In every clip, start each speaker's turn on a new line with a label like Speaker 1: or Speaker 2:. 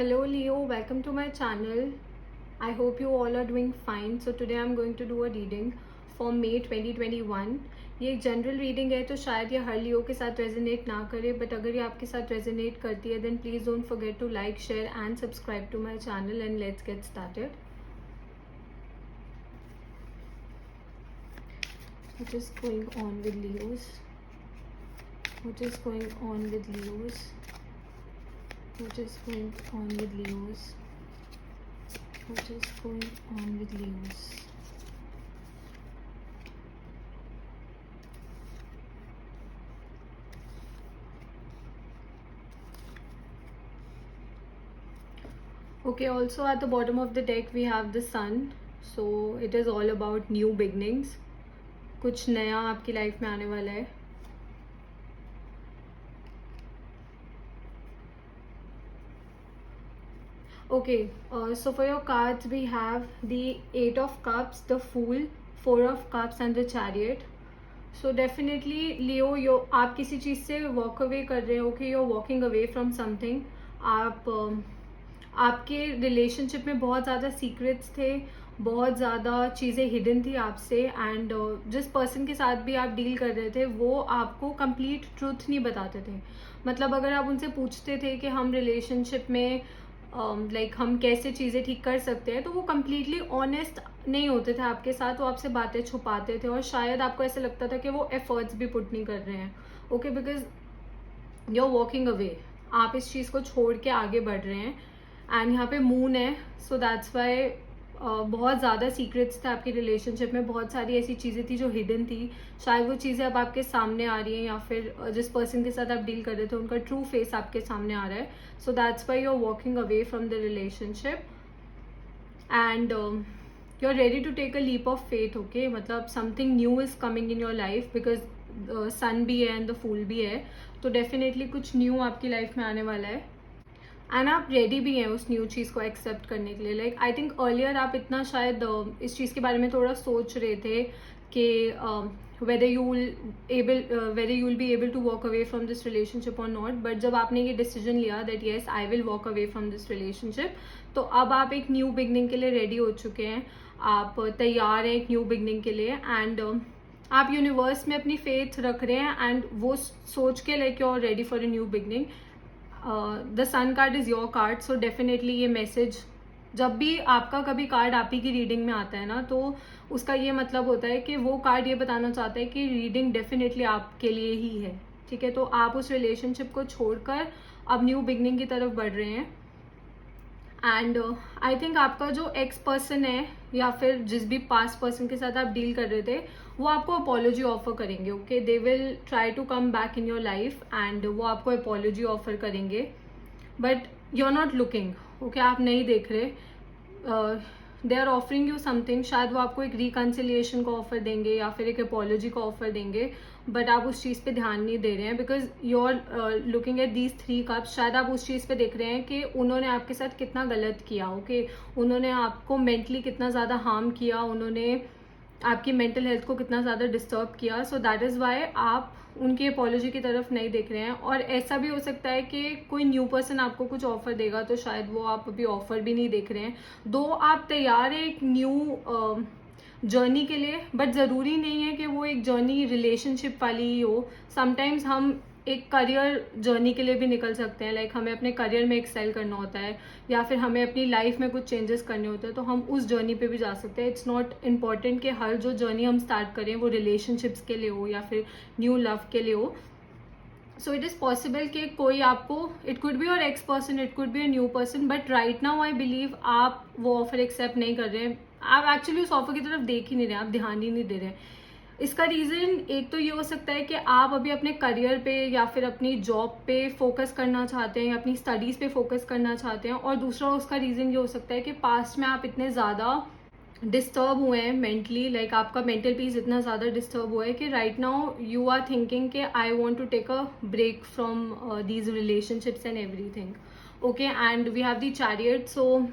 Speaker 1: Hello Leo, welcome to my channel. I hope you all are doing fine. So today I'm going to do a reading for May 2021. ये एक general reading है तो शायद ये हर लियो के साथ resonate ना करे, बट अगर ये आपके साथ रेजोनेट करती है then please don't forget to like, share and subscribe to my channel and let's get started. What is going on with Leos? What is going on with Leos? What is going on with Leos? What is going on with Leos? Okay, also at the bottom of the deck we have the sun. So it is all about new beginnings. कुछ नया आपकी life में आने वाला है. Okay, so for your cards we have the 8 of Cups, the Fool, 4 of Cups and the Chariot. So definitely Leo, आप किसी चीज़ से वॉक अवे कर रहे हो कि you're walking away from something. आपके रिलेशनशिप में बहुत ज़्यादा सीक्रेट्स थे, बहुत ज़्यादा चीज़ें हिडन थी आपसे, एंड जिस पर्सन के साथ भी आप डील कर रहे थे वो आपको कंप्लीट ट्रूथ नहीं बताते थे. मतलब अगर आप उनसे पूछते थे कि हम रिलेशनशिप में हम कैसे चीज़ें ठीक कर सकते हैं, तो वो कम्प्लीटली ऑनेस्ट नहीं होते थे आपके साथ. वो आपसे बातें छुपाते थे और शायद आपको ऐसा लगता था कि वो एफर्ट्स भी पुट नहीं कर रहे हैं. Okay, because you are walking away, आप इस चीज़ को छोड़ के आगे बढ़ रहे हैं. एंड यहाँ पे मून है, सो दैट्स वाई बहुत ज़्यादा सीक्रेट्स थे आपकी रिलेशनशिप में. बहुत सारी ऐसी चीज़ें थी जो हिडन थी. शायद वो चीज़ें अब आपके सामने आ रही हैं, या फिर जिस पर्सन के साथ आप डील कर रहे थे उनका ट्रू फेस आपके सामने आ रहा है. So that's why you are walking away from the relationship and you are ready to take a leap of faith. Okay, मतलब something new is coming in your life, because sun भी है and the fool भी है. तो definitely कुछ new आपकी life में आने वाला है एंड आप रेडी भी हैं उस न्यू चीज़ को एक्सेप्ट करने के लिए. लाइक आई थिंक अर्लियर आप इतना शायद इस चीज़ के बारे में थोड़ा सोच रहे थे कि whether you will be able to walk away from this relationship or not. But जब आपने ये डिसीजन लिया that yes I will walk away from this relationship, तो अब आप एक न्यू बिगनिंग के लिए रेडी हो चुके हैं. आप तैयार हैं एक न्यू बिगनिंग के लिए एंड आप यूनिवर्स में अपनी फेथ रख रहे हैं एंड वो सोच के like you are ready for a new beginning. The sun card is your card, so definitely ये मैसेज जब भी आपका कभी कार्ड आप ही की रीडिंग में आता है ना, तो उसका ये मतलब होता है कि वो कार्ड ये बताना चाहता है कि रीडिंग डेफिनेटली आपके लिए ही है. ठीक है, तो आप उस रिलेशनशिप को छोड़कर अब न्यू बिगनिंग की तरफ बढ़ रहे हैं. एंड आई थिंक आपका जो एक्स पर्सन है या फिर जिस भी पास्ट पर्सन के साथ आप डील कर रहे थे वो आपको अपॉलॉजी ऑफर करेंगे. Okay, they will try to come back in your life and वो आपको अपॉलॉजी ऑफर करेंगे, but you are not looking. Okay, आप नहीं देख रहे. They are offering you something. शायद वो आपको एक रिकन्सिलिएशन का ऑफर देंगे या फिर एक अपॉलॉजी का ऑफर देंगे, बट आप उस चीज़ पे ध्यान नहीं दे रहे हैं because you are looking at these 3 cups. शायद आप उस चीज़ पे देख रहे हैं कि उन्होंने आपके साथ कितना गलत किया. ओके, उन्होंने आपको मेंटली कितना ज़्यादा हार्म किया, उन्होंने आपकी मेंटल हेल्थ को कितना ज़्यादा डिस्टर्ब किया. सो दैट इज़ वाई आप उनकी अपॉलॉजी की तरफ नहीं देख रहे हैं. और ऐसा भी हो सकता है कि कोई न्यू पर्सन आपको कुछ ऑफर देगा तो शायद वो आप अभी ऑफर भी नहीं देख रहे हैं. दो आप तैयार हैं एक न्यू जर्नी के लिए, बट ज़रूरी नहीं है कि वो एक जर्नी रिलेशनशिप वाली ही हो. समटाइम्स हम एक करियर जर्नी के लिए भी निकल सकते हैं. लाइक हमें अपने करियर में एक्सेल करना होता है या फिर हमें अपनी लाइफ में कुछ चेंजेस करने होते हैं, तो हम उस जर्नी पे भी जा सकते हैं. इट्स नॉट इम्पॉर्टेंट कि हर जो जर्नी हम स्टार्ट करें वो रिलेशनशिप्स के लिए हो या फिर न्यू लव के लिए हो. सो इट इज़ पॉसिबल कि कोई आपको, it could be your x person, it could be a new person, but right now I believe आप वो ऑफर एक्सेप्ट नहीं कर रहे हैं. आप एक्चुअली उस ऑफर की तरफ देख ही नहीं रहे, आप ध्यान ही नहीं दे रहे. इसका रीज़न एक तो ये हो सकता है कि आप अभी अपने करियर पे या फिर अपनी जॉब पे फोकस करना चाहते हैं या अपनी स्टडीज़ पे फोकस करना चाहते हैं, और दूसरा उसका रीज़न ये हो सकता है कि पास्ट में आप इतने ज़्यादा डिस्टर्ब हुए हैं मेंटली. लाइक आपका मेंटल पीस इतना ज़्यादा डिस्टर्ब हुआ है कि right now you are thinking कि I want to take a break from these relationships and everything. Okay, and we have the chariot. So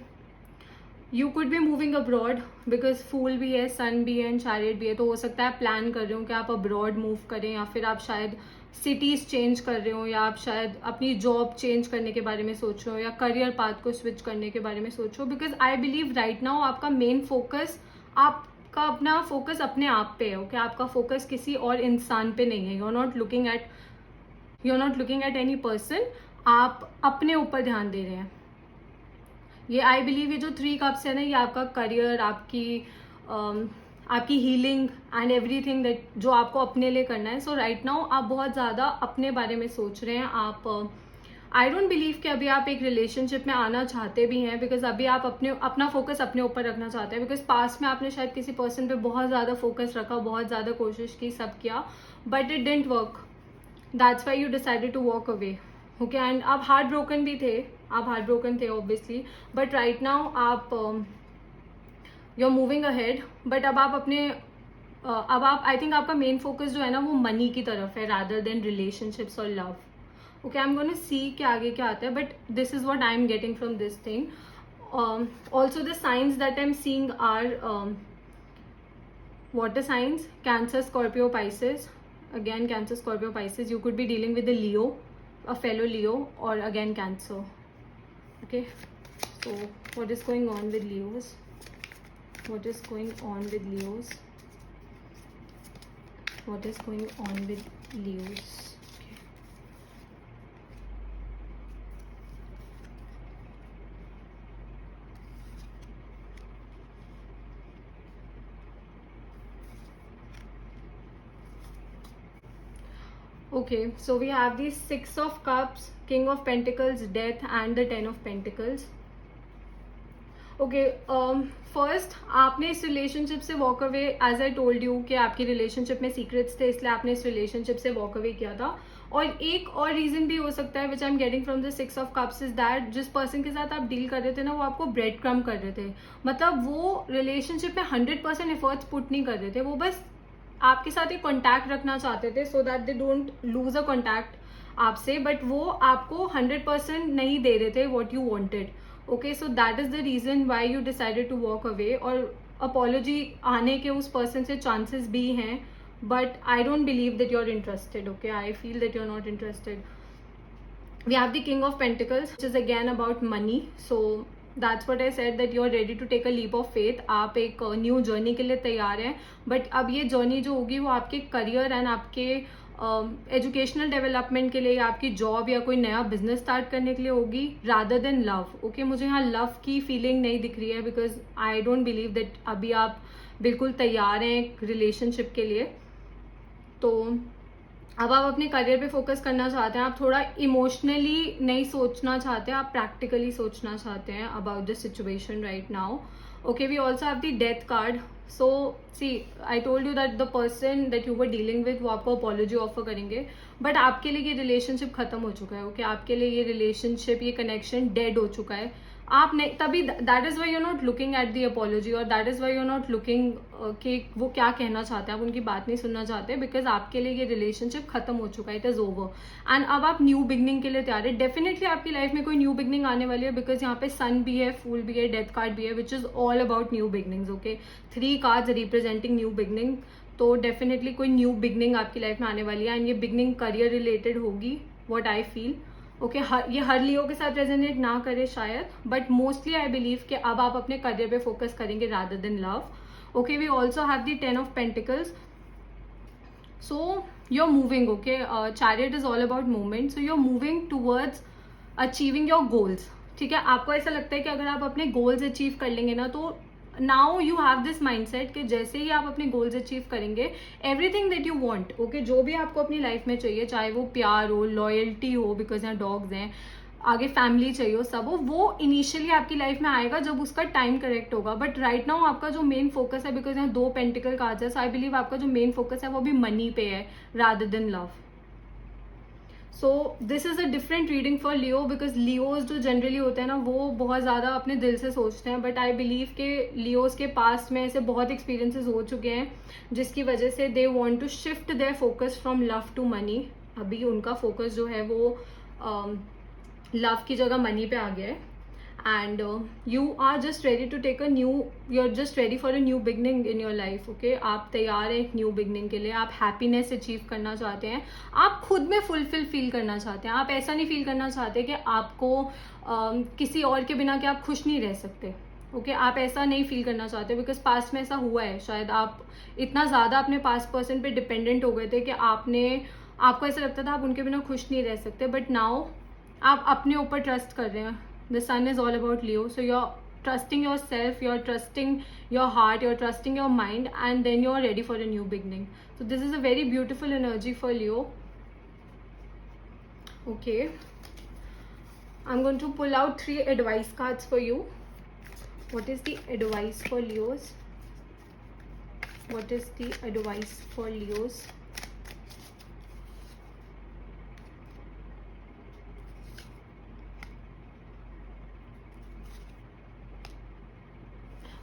Speaker 1: you could be moving abroad because fool भी है, सन भी है and chariot भी है. तो हो सकता है आप प्लान कर रहे हो कि आप अब्रॉड मूव करें या फिर आप शायद सिटीज़ चेंज कर रहे हो, या आप शायद अपनी जॉब चेंज करने के बारे में सोच रहे हो, या करियर पाथ को स्विच करने के बारे में सोच रहे हो। Because I believe right now आपका मेन फोकस, आपका अपना फोकस अपने आप पे है। ओके, आपका फोकस किसी और इंसान पे नहीं है। You are not looking at any person, आप अपने ऊपर ध्यान दे रहे हैं। ये आई बिलीव ये जो 3 कप्स है ना, ये आपका करियर, आपकी हीलिंग एंड एवरीथिंग दैट जो आपको अपने लिए करना है। सो राइट नाउ आप बहुत ज़्यादा अपने बारे में सोच रहे हैं। आप आई डोंट बिलीव कि अभी आप एक रिलेशनशिप में आना चाहते भी हैं, बिकॉज अभी आप अपना फोकस अपने ऊपर रखना चाहते हैं। बिकॉज पास्ट में आपने शायद किसी पर्सन पे बहुत ज़्यादा फोकस रखा, बहुत ज़्यादा कोशिश की, सब किया, but it didn't work. That's why you decided to walk away. Okay, and आप हार्ट ब्रोकन भी थे, ऑब्वियसली, बट राइट नाउ आप you are moving ahead. But अब आप आई थिंक आपका मेन फोकस जो है ना वो मनी की तरफ है, रादर देन रिलेशनशिप्स और love. Okay, I am gonna see कि आगे क्या आता है, but this is what I am getting from this thing. Also the signs that I am seeing are water signs, Cancer, Scorpio, Pisces. Again Cancer, Scorpio, Pisces. You could be dealing with a Leo, a fellow Leo, or again Cancer. Okay, so what is going on with Leos? What is going on with Leos? What is going on with Leos? Okay, so we have the 6 of Cups, King of Pentacles, Death, and the 10 of Pentacles. Okay, first आपने इस relationship से walk away, as I told you कि आपकी relationship में secrets थे, इसलिए आपने इस रिलेशनशिप से वॉक अवे किया था। और एक और रीजन भी हो सकता है which I am getting from the 6 of cups is that जिस पर्सन के साथ आप डील कर रहे थे ना, वो आपको ब्रेड क्रम कर रहे थे। मतलब वो रिलेशनशिप में 100% एफर्ट्स पुट नहीं कर रहे थे, वो बस आपके साथ एक कॉन्टैक्ट रखना चाहते थे so that they don't lose a contact आपसे, बट वो आपको 100% नहीं दे रहे थे what you wanted. Okay, so that is the reason why you decided to walk away. और अपॉलॉजी आने के उस पर्सन से चांसेस भी हैं, but I don't believe that you are interested. Okay, I feel that you are not interested. We have the King of Pentacles, which is again about money. So that's what I said, that you are ready to take a leap of faith. आप एक new journey के लिए तैयार हैं, but अब ये journey जो होगी वो आपके करियर एंड आपके एजुकेशनल डेवलपमेंट के लिए, या आपकी जॉब या कोई नया बिजनेस स्टार्ट करने के लिए होगी, रादर देन लव। ओके, मुझे यहाँ लव की फीलिंग नहीं दिख रही है, because I don't believe that अभी आप बिल्कुल तैयार हैं एक रिलेशनशिप के लिए। तो अब आप अपने करियर पे फोकस करना चाहते हैं, आप थोड़ा इमोशनली नहीं सोचना चाहते, आप प्रैक्टिकली सोचना चाहते हैं about the situation right now. Okay, we also have the death card. So see, I told you that the person that you were dealing with वो आपको अपॉलॉजी ऑफर करेंगे, बट आपके लिए ये रिलेशनशिप खत्म हो चुका है। ओके, आपके लिए ये रिलेशनशिप, ये कनेक्शन डेड हो चुका है। आप नहीं, तभी that is why you not looking at the apology, और that is why you not looking कि वो क्या कहना चाहते हैं, आप उनकी बात नहीं सुनना चाहते, बिकॉज आपके लिए ये रिलेशनशिप खत्म हो चुका है, इट इज ओवर। एंड अब आप न्यू बिगनिंग के लिए तैयार है। डेफिनेटली आपकी लाइफ में कोई न्यू बिगनिंग आने वाली है, बिकॉज यहाँ पे सन भी है, फूल भी है, डेथ कार्ड भी है, which is all about new beginnings. Okay, 3 cards representing new beginning. तो डेफिनेटली कोई न्यू बिगनिंग आपकी लाइफ में आने वाली है, एंड ये बिगनिंग करियर रिलेटेड होगी, व्हाट आई फील। ओके, ये हर लियो के साथ रेजोनेट ना करे शायद, बट मोस्टली आई बिलीव कि अब आप अपने करियर पे फोकस करेंगे rather than love. Okay, we also have the 10 of pentacles. So you are moving, okay, chariot is all about movement, so you are moving towards achieving your goals. ठीक है, आपको ऐसा लगता है कि अगर आप अपने गोल्स अचीव कर लेंगे ना, तो now you have this mindset कि जैसे ही आप अपने गोल्स अचीव करेंगे, everything that you want, okay, जो भी आपको अपनी लाइफ में चाहिए, चाहे वो प्यार हो, लॉयल्टी हो, बिकॉज यहाँ डॉग्स हैं, आगे फैमिली चाहिए हो, सब हो, वो इनिशियली आपकी लाइफ में आएगा जब उसका टाइम करेक्ट होगा। बट राइट नाउ आपका जो मेन फोकस है, बिकॉज यहाँ 2 पेंटिकल कार्ड्स है, सो आई बिलीव आपका जो मेन फोकस है वो भी मनी पे है rather than love. So this is a different reading for Leo, because Leos जो जनरली होते हैं ना, वो बहुत ज़्यादा अपने दिल से सोचते हैं, बट आई बिलीव के लियोज के पास्ट में ऐसे बहुत एक्सपीरियंसेस हो चुके हैं जिसकी वजह से they want to shift their focus from love to money. अभी उनका फोकस जो है वो लव की जगह मनी पे आ गया है। and you are just ready to take a new, you're just ready for a new beginning in your life. Okay, आप तैयार हैं एक न्यू बिगनिंग के लिए, आप हैप्पीनेस अचीव करना चाहते हैं, आप खुद में फुलफिल फील करना चाहते हैं, आप ऐसा नहीं फील करना चाहते कि आपको किसी और के बिना कि आप खुश नहीं रह सकते. ओके आप ऐसा नहीं फील करना चाहते, बिकॉज पास्ट में ऐसा हुआ है, शायद आप इतना ज़्यादा अपने पास्ट पर्सन पे डिपेंडेंट हो गए थे कि आपको ऐसा लगता था आप उनके बिना खुश नहीं रह सकते. बट नाउ आप अपने ऊपर ट्रस्ट कर रहे हैं. The sun is all about Leo, so you are trusting yourself, you're trusting your heart, you're trusting your mind, and then you're ready for a new beginning. So this is a very beautiful energy for Leo. Okay, I'm going to pull out 3 advice cards for you. What is the advice for Leos? What is the advice for Leos?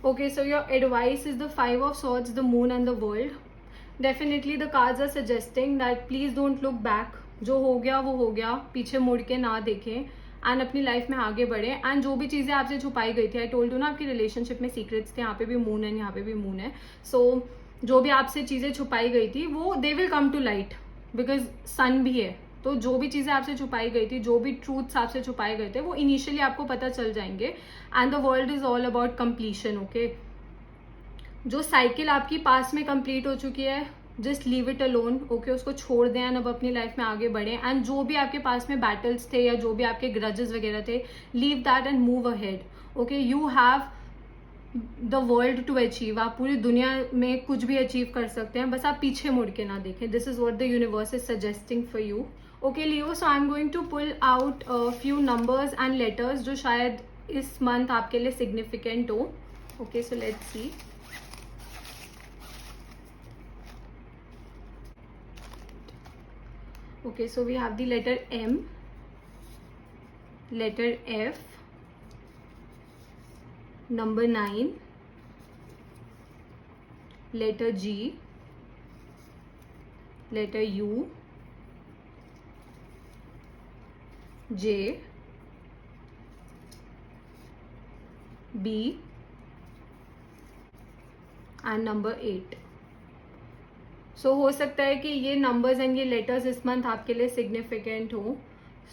Speaker 1: Okay, so your advice is the 5 of Swords, the Moon and the World. Definitely the cards are suggesting that please don't look back. जो हो गया वो हो गया, पीछे मुड़ के ना देखें एंड अपनी लाइफ में आगे बढ़े. एंड जो भी चीज़ें आपसे छुपाई गई थी, आई टोल्ड यू ना, आपकी रिलेशनशिप में सीक्रेट्स थे, यहाँ पे भी मून है, यहाँ पे भी मून है. सो जो भी आपसे चीज़ें छुपाई गई थी वो they will come to light, because sun भी है. तो जो भी चीज़ें आपसे छुपाई गई थी, जो भी ट्रूथ्स आपसे छुपाए गए थे, वो इनिशियली आपको पता चल जाएंगे. And the world is all about completion. Okay, जो साइकिल आपकी पास में कंप्लीट हो चुकी है, just leave it alone. Okay, उसको छोड़ दें एंड अब अपनी लाइफ में आगे बढ़ें. एंड जो भी आपके पास में बैटल्स थे या जो भी आपके ग्रजेस वगैरह थे, leave that and move ahead. Okay, you have the world to achieve. आप पूरी दुनिया में कुछ भी अचीव कर सकते हैं, बस आप पीछे मुड़ के ना देखें. This is what the universe is suggesting for you. Okay Leo, so I am going to pull out few numbers and letters जो शायद इस मंथ आपके लिए सिग्निफिकेंट हो. Okay, so let's see. Okay, so we have the letter M, letter F, number 9, letter G, letter U, J, B, and number 8. सो हो सकता है कि ये नंबर्स एंड ये लेटर्स इस मंथ आपके लिए सिग्निफिकेंट हो.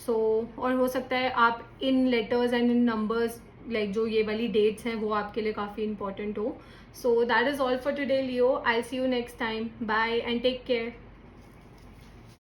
Speaker 1: सो और हो सकता है आप in letters and in numbers, like जो ये वाली डेट्स हैं, वो आपके लिए काफ़ी इंपॉर्टेंट हो. So that is all for today Leo. I see you next time. Bye and take care.